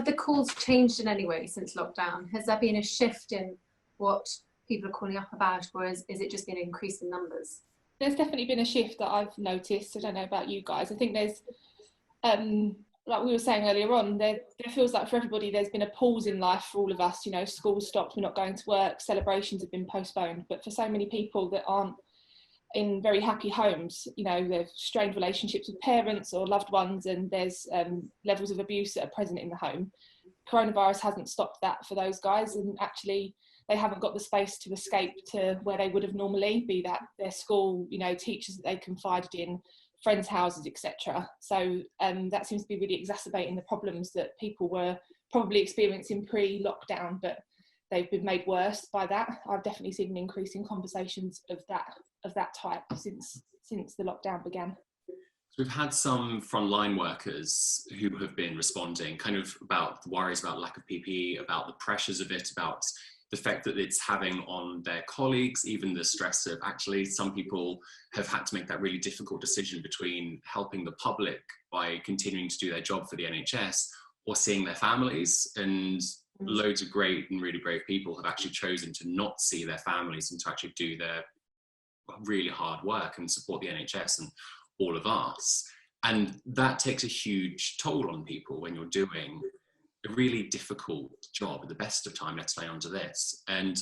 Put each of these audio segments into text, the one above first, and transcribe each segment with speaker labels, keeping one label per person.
Speaker 1: Have the calls changed in any way since lockdown? Has there been a shift in what people are calling up about, or is it just been an increase in numbers?
Speaker 2: There's definitely been a shift that I've noticed. I don't know about you guys. I think there's, like we were saying earlier on, there feels like for everybody there's been a pause in life for all of us. You know, school stopped, we're not going to work, celebrations have been postponed. But for so many people that aren't in very happy homes, you know, they've strained relationships with parents or loved ones, and there's levels of abuse that are present in the home. Coronavirus hasn't stopped that for those guys, and actually they haven't got the space to escape to where they would have normally, be that their school, you know, teachers that they confided in, friends' houses, etc. So that seems to be really exacerbating the problems that people were probably experiencing pre-lockdown, but they've been made worse by that. I've definitely seen an increase in conversations of that type since the lockdown began.
Speaker 3: So we've had some frontline workers who have been responding kind of about the worries about lack of PPE, about the pressures of it, about the effect that it's having on their colleagues, even the stress of actually some people have had to make that really difficult decision between helping the public by continuing to do their job for the NHS or seeing their families. And loads of great and really brave people have actually chosen to not see their families and to actually do their really hard work and support the NHS and all of us. And that takes a huge toll on people when you're doing a really difficult job at the best of time, let's say, under this. And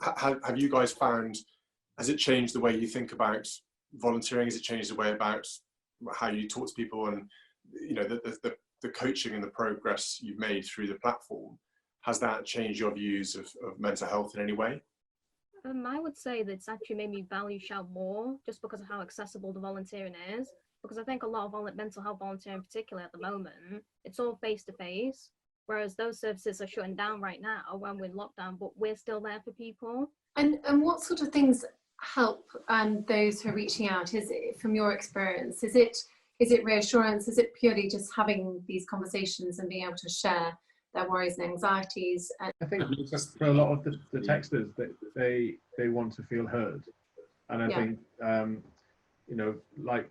Speaker 4: have you guys found, has it changed the way you think about volunteering? Has it changed the way about how you talk to people, and you know, the coaching and the progress you've made through the platform? Has that changed your views of mental health in any way?
Speaker 5: I would say that it's actually made me value Shout more, just because of how accessible the volunteering is. Because I think a lot of mental health volunteering, particularly at the moment, it's all face-to-face, whereas those services are shutting down right now when we're in lockdown, but we're still there for people.
Speaker 1: And what sort of things help those who are reaching out? Is it, from your experience, is it reassurance? Is it purely just having these conversations and being able to share their worries and anxieties?
Speaker 6: I think for a lot of the texters, that they want to feel heard, and I think you know, like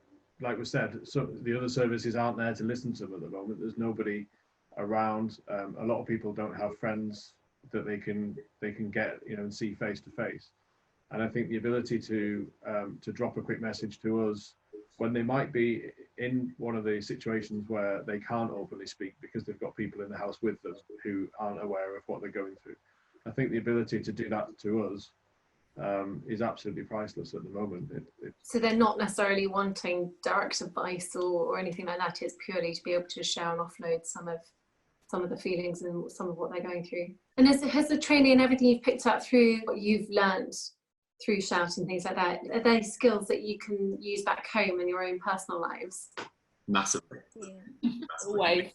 Speaker 6: we said, so the other services aren't there to listen to them at the moment. There's nobody around. A lot of people don't have friends that they can get, you know, and see face to face. And I think the ability to drop a quick message to us when they might be in one of the situations where they can't openly speak because they've got people in the house with them who aren't aware of what they're going through. I think the ability to do that to us is absolutely priceless at the moment.
Speaker 1: So they're not necessarily wanting direct advice or anything like that. It's purely to be able to share and offload some of the feelings and some of what they're going through. And has the training and everything you've picked up through what you've learned through Shout and things like that, are they skills that you can use back home in your own personal lives?
Speaker 3: Massively.
Speaker 5: Yeah.
Speaker 2: Always.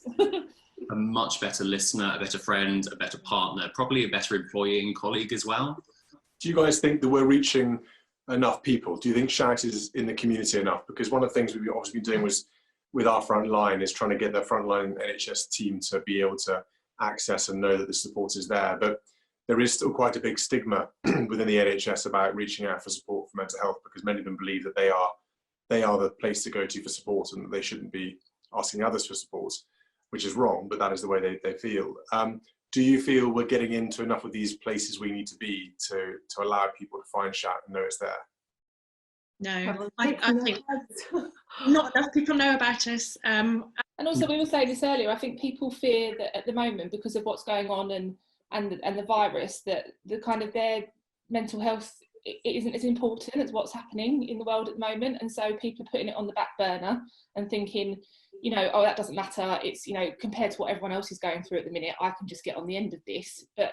Speaker 3: A much better listener, a better friend, a better partner, probably a better employee and colleague as well.
Speaker 4: Do you guys think that we're reaching enough people? Do you think Shout is in the community enough? Because one of the things we've obviously been doing was with our front line is trying to get the frontline NHS team to be able to access and know that the support is there. But there is still quite a big stigma within the NHS about reaching out for support for mental health, because many of them believe that they are the place to go to for support and that they shouldn't be asking others for support, which is wrong, but that is the way they feel. Do you feel we're getting into enough of these places we need to be to allow people to find Shout and know it's there?
Speaker 7: No, I think not enough people know about us.
Speaker 2: And also, we were saying this earlier, I think people fear that at the moment, because of what's going on and the virus, that the kind of their mental health it isn't as important as what's happening in the world at the moment. And so people are putting it on the back burner and thinking, you know, oh, that doesn't matter. It's, you know, compared to what everyone else is going through at the minute, I can just get on the end of this. But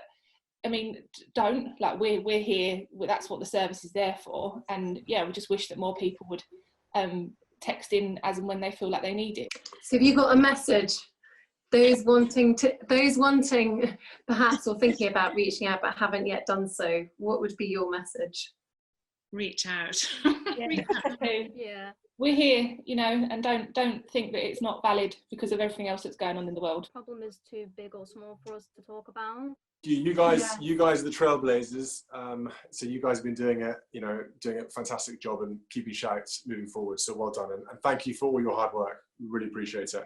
Speaker 2: I mean, don't, like, we're here, that's what the service is there for. And yeah, we just wish that more people would text in as and when they feel like they need it.
Speaker 1: So have you got a message? Those wanting perhaps or thinking about reaching out but haven't yet done so, what would be your message?
Speaker 7: Reach out.
Speaker 5: Yeah.
Speaker 2: We're here, you know, and don't think that it's not valid because of everything else that's going on in the world.
Speaker 5: The problem is too big or small for us to talk about.
Speaker 4: You guys are the trailblazers. So you guys have been doing a fantastic job and keeping Shout moving forward. So well done, and thank you for all your hard work. We really appreciate it.